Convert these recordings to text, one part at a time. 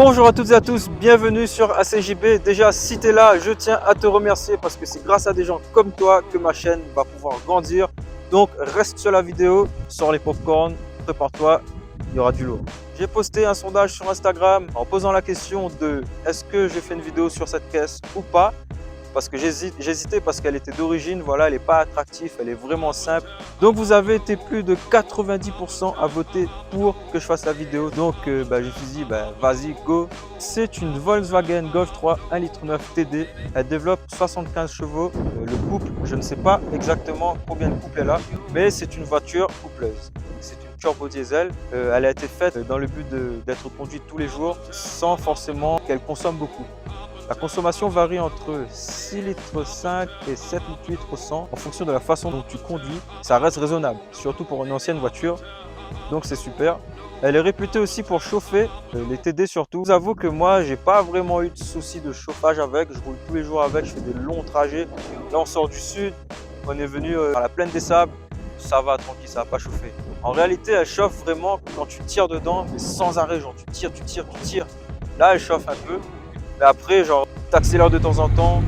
Bonjour à toutes et à tous, bienvenue sur ACJB. Déjà, si tu es là, je tiens à te remercier parce que c'est grâce à des gens comme toi que ma chaîne va pouvoir grandir. Donc, reste sur la vidéo, sors les popcorn, prépare-toi, il y aura du lourd. J'ai posté un sondage sur Instagram en posant la question de est-ce que je fais une vidéo sur cette caisse ou pas? Parce que j'hésitais parce qu'elle était d'origine, voilà, elle n'est pas attractive, elle est vraiment simple. Donc vous avez été plus de 90% à voter pour que je fasse la vidéo. Donc je me suis dit, vas-y, go. C'est une Volkswagen Golf 3 1,9 litre TD. Elle développe 75 chevaux. Le couple, je ne sais pas exactement combien de couple elle a, mais c'est une voiture coupleuse. C'est une turbo diesel. Elle a été faite dans le but d'être conduite tous les jours sans forcément qu'elle consomme beaucoup. La consommation varie entre 6,5 litres et 7,8 litres au 100 en fonction de la façon dont tu conduis. Ça reste raisonnable, surtout pour une ancienne voiture, donc c'est super. Elle est réputée aussi pour chauffer, les TD surtout. Je vous avoue que moi, j'ai pas vraiment eu de soucis de chauffage avec. Je roule tous les jours avec, je fais des longs trajets. Là, on sort du sud, on est venu à la plaine des sables. Ça va, tranquille, ça va pas chauffer. En réalité, elle chauffe vraiment quand tu tires dedans, mais sans arrêt, genre tu tires, tu tires, tu tires. Là, elle chauffe un peu. Mais après, genre, tu accélères de temps en temps,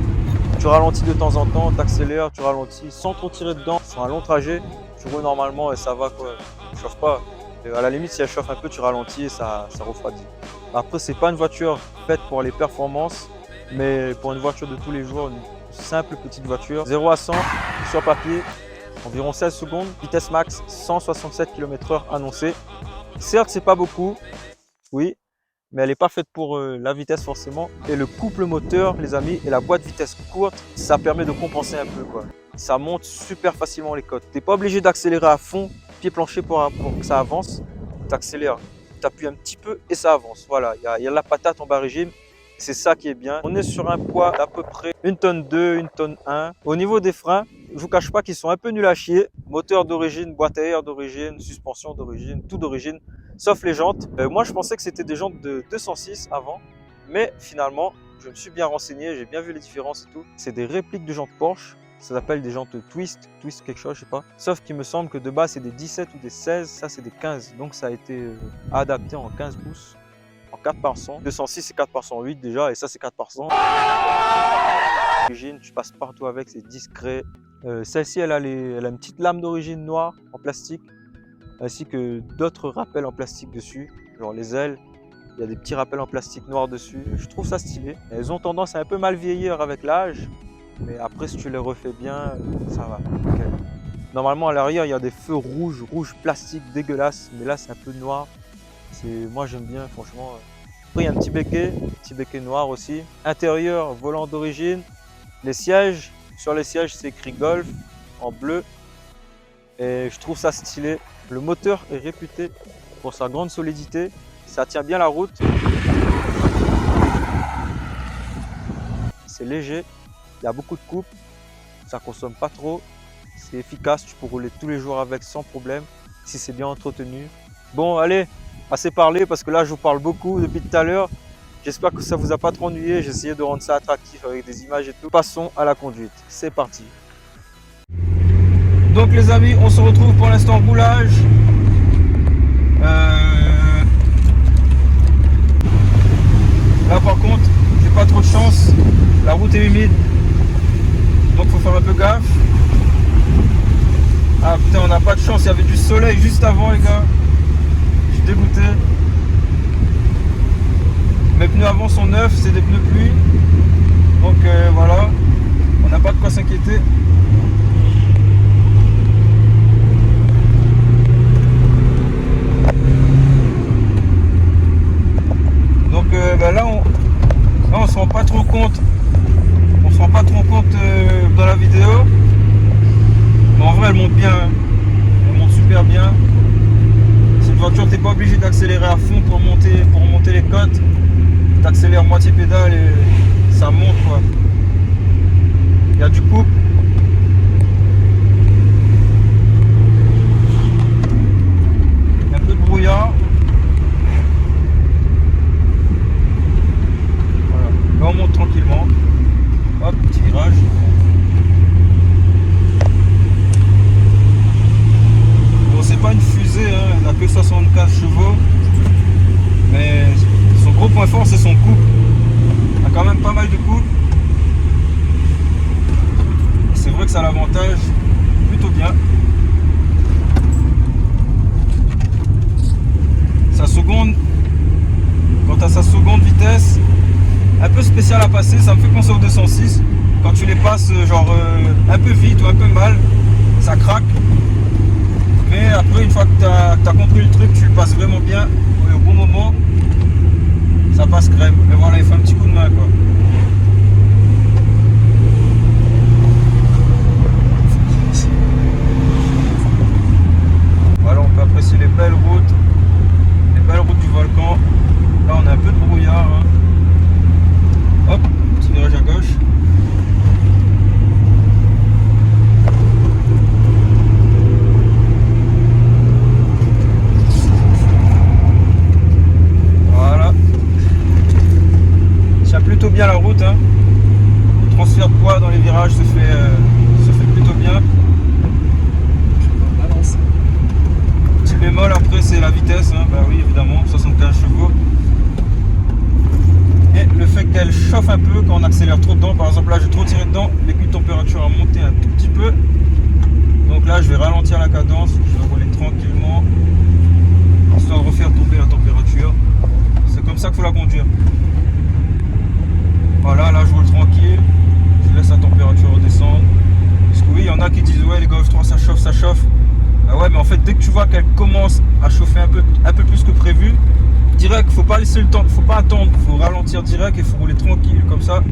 tu ralentis de temps en temps, tu accélères, tu ralentis, sans trop tirer dedans. Sur un long trajet, tu roules normalement et ça va quoi. Elle chauffe pas. Et à la limite, si elle chauffe un peu, tu ralentis et ça refroidit. Après, c'est pas une voiture faite pour les performances, mais pour une voiture de tous les jours, une simple petite voiture. 0 à 100 sur papier, environ 16 secondes. Vitesse max, 167 km/h annoncée. Certes, c'est pas beaucoup, oui, mais elle n'est pas faite pour la vitesse forcément. Et le couple moteur, les amis, et la boîte vitesse courte, ça permet de compenser un peu quoi. Ça monte super facilement les côtes. Tu n'es pas obligé d'accélérer à fond, pied plancher pour que ça avance. Tu accélères, tu appuies un petit peu et ça avance. Voilà, il y a la patate en bas régime. C'est ça qui est bien. On est sur un poids d'à peu près 1 tonne 2, 1 tonne 1. Au niveau des freins, je vous cache pas qu'ils sont un peu nuls à chier. Moteur d'origine, boîte à air d'origine, suspension d'origine, tout d'origine, sauf les jantes. Moi, je pensais que c'était des jantes de 206 avant, mais finalement, je me suis bien renseigné, j'ai bien vu les différences et tout. C'est des répliques de jantes Porsche. Ça s'appelle des jantes twist quelque chose, je sais pas. Sauf qu'il me semble que de base, c'est des 17 ou des 16, ça c'est des 15. Donc ça a été adapté en 15 pouces. En 4 par 100, 206 c'est 4 par 108 déjà, et ça c'est 4 par 100. L'origine, tu passes partout avec, c'est discret. Celle-ci, elle a une petite lame d'origine noire en plastique, ainsi que d'autres rappels en plastique dessus, genre les ailes. Il y a des petits rappels en plastique noir dessus. Je trouve ça stylé. Elles ont tendance à un peu mal vieillir avec l'âge, mais après si tu les refais bien, ça va. Okay. Normalement à l'arrière, il y a des feux rouges plastique dégueulasses, mais là c'est un peu noir. Moi j'aime bien franchement. Après il y a un petit béquet noir aussi. Intérieur, volant d'origine. Les sièges, sur les sièges c'est écrit Golf en bleu. Et je trouve ça stylé. Le moteur est réputé pour sa grande solidité. Ça tient bien la route. C'est léger. Il y a beaucoup de coupe. Ça consomme pas trop. C'est efficace. Tu peux rouler tous les jours avec sans problème. Si c'est bien entretenu. Bon allez. Assez parlé parce que là je vous parle beaucoup depuis tout à l'heure. J'espère que ça vous a pas trop ennuyé. J'ai essayé de rendre ça attractif avec des images et tout. Passons à la conduite. C'est parti. Donc les amis, on se retrouve pour l'instant roulage. Là par contre, j'ai pas trop de chance. La route est humide. Donc faut faire un peu gaffe. Ah putain, on n'a pas de chance. Il y avait du soleil juste avant les gars. Dégoûté. Mes pneus avant sont neufs, c'est des pneus pluie. Donc voilà, on n'a pas de quoi s'inquiéter. Donc là on se rend pas trop compte. On se rend pas trop compte dans la vidéo. Mais en vrai elle monte bien. Elle monte super bien. Voiture, t'es pas obligé d'accélérer à fond pour monter les côtes. Tu accélères moitié pédale et ça monte quoi. passer, ça me fait penser au 206. Quand tu les passes genre un peu vite ou un peu mal, ça craque. Mais après, une fois que tu as compris le truc, tu le passes vraiment bien au bon moment, ça passe crème. Mais voilà, il faut un petit coup de main quoi. Voilà, on peut apprécier les belles routes du volcan. Là, on a un peu de brouillard. Hein. Hop, petit virage à gauche. Voilà. Ça plutôt bien la route. Hein. Le transfert de poids dans les virages se fait plutôt bien. Petit bémol après, c'est la vitesse. Hein. Bah oui, évidemment, 75 chevaux. Et le fait qu'elle chauffe un peu quand on accélère trop dedans. Par exemple, là, j'ai trop tiré dedans, l'aiguille de température a monté un tout petit peu. Donc là, je vais ralentir la cadence, je vais rouler tranquillement, histoire de refaire tomber la température. C'est comme ça qu'il faut la conduire. Voilà, là, je roule tranquille, je laisse la température redescendre. Parce que oui, il y en a qui disent, ouais, les Golf 3, ça chauffe, ça chauffe. Ah ouais, mais en fait, dès que tu vois qu'elle commence à chauffer un peu plus que prévu, direct, faut pas laisser le temps, faut pas attendre, faut ralentir direct et faut rouler tranquille, comme ça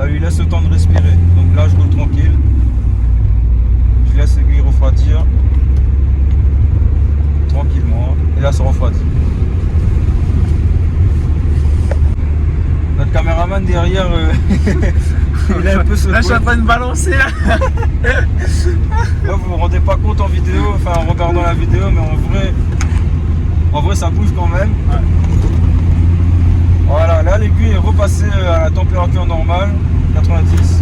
lui laisse le temps de respirer. Donc là, je roule tranquille. Je laisse l'aiguille refroidir tranquillement et là ça refroidit. Notre caméraman derrière il est un peu secoué. Là je suis en train de balancer là. Là vous vous rendez pas compte en vidéo, enfin en regardant la vidéo, mais en vrai ça bouge quand même. Ouais. Voilà, là l'aiguille est repassée à la température normale, 90.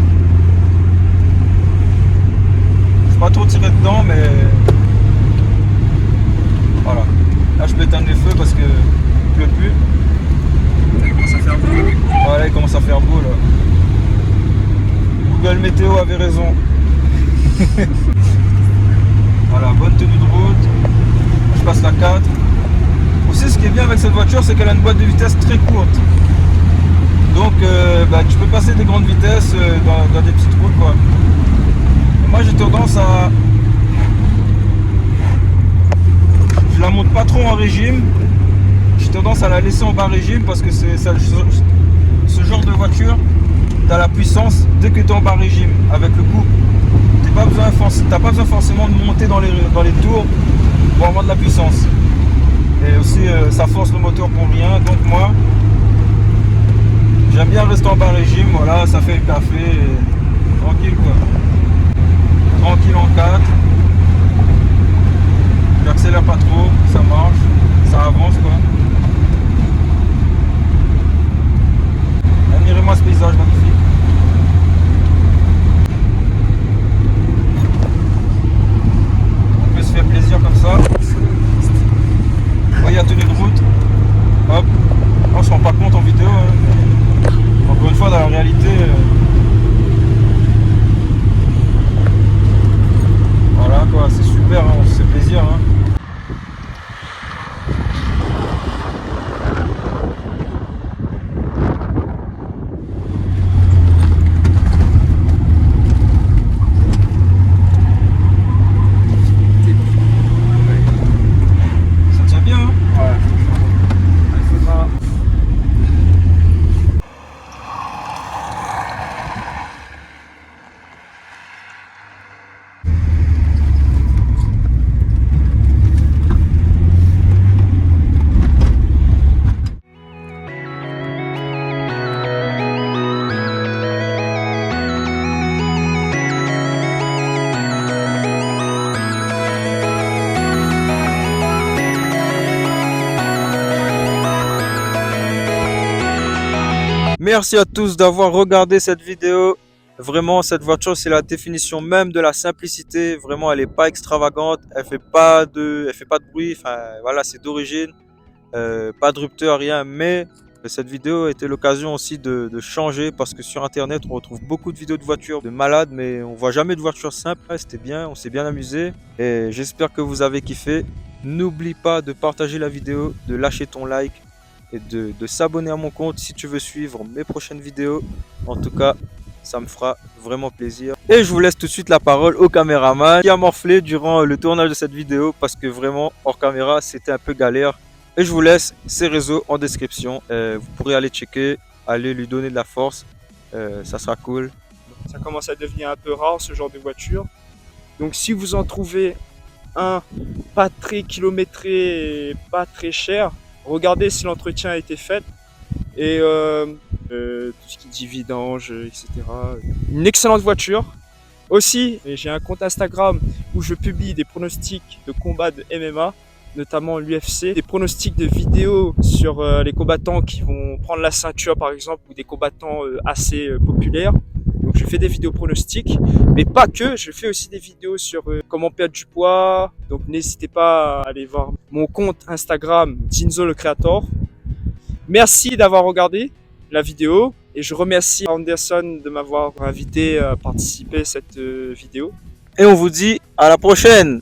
Pas trop tirer dedans, mais voilà. Là je peux éteindre les feux parce que il pleut plus. Ça commence à faire beau. Voilà, il commence à faire beau là. Google Météo avait raison. Voilà, bonne tenue de route. Je passe la 4. Aussi, ce qui est bien avec cette voiture, c'est qu'elle a une boîte de vitesse très courte. Donc tu peux passer des grandes vitesses dans des petites routes quoi. Moi j'ai tendance à... Je la monte pas trop en régime. J'ai tendance à la laisser en bas régime parce que c'est ce genre de voiture, tu as la puissance dès que tu es en bas régime. Avec le coup, tu n'as pas besoin forcément de monter dans les tours pour avoir de la puissance. Et aussi ça force le moteur pour rien. Donc moi, j'aime bien rester en bas régime. Voilà, ça fait le café. Et... tranquille quoi. Tranquille en 4, j'accélère pas trop, ça marche, ça avance quoi. Admirez-moi ce paysage magnifique. On peut se faire plaisir comme ça. Voyez la tenue de route, hop, on se rend pas compte en vidéo. Hein. Encore une fois dans la réalité. Voilà quoi, c'est super, hein, on se fait plaisir. Hein. Ça tient bien, hein. Ouais. Il faudra... Merci à tous d'avoir regardé cette vidéo. Vraiment, cette voiture, c'est la définition même de la simplicité. Vraiment, elle n'est pas extravagante. Elle fait pas de bruit. Enfin, voilà, c'est d'origine. Pas de rupteur, rien. Mais cette vidéo était l'occasion aussi de changer parce que sur Internet, on retrouve beaucoup de vidéos de voitures de malades, mais on voit jamais de voitures simples. C'était bien, on s'est bien amusé. Et j'espère que vous avez kiffé. N'oublie pas de partager la vidéo, de lâcher ton like. et de s'abonner à mon compte si tu veux suivre mes prochaines vidéos. En tout cas, ça me fera vraiment plaisir. Et je vous laisse tout de suite la parole au caméraman qui a morflé durant le tournage de cette vidéo parce que vraiment, hors caméra, c'était un peu galère. Et je vous laisse ses réseaux en description. Vous pourrez aller checker, aller lui donner de la force. Ça sera cool. Ça commence à devenir un peu rare ce genre de voiture. Donc si vous en trouvez un pas très kilométré et pas très cher, regardez si l'entretien a été fait. Et tout ce qui dit vidange, etc. Une excellente voiture. Aussi, j'ai un compte Instagram où je publie des pronostics de combats de MMA, notamment l'UFC, des pronostics de vidéos sur les combattants qui vont prendre la ceinture par exemple, ou des combattants assez populaires. Donc je fais des vidéos pronostics, mais pas que, je fais aussi des vidéos sur comment perdre du poids. Donc n'hésitez pas à aller voir mon compte Instagram Ginzo le Creator. Merci d'avoir regardé la vidéo et je remercie Anderson de m'avoir invité à participer à cette vidéo. Et on vous dit à la prochaine!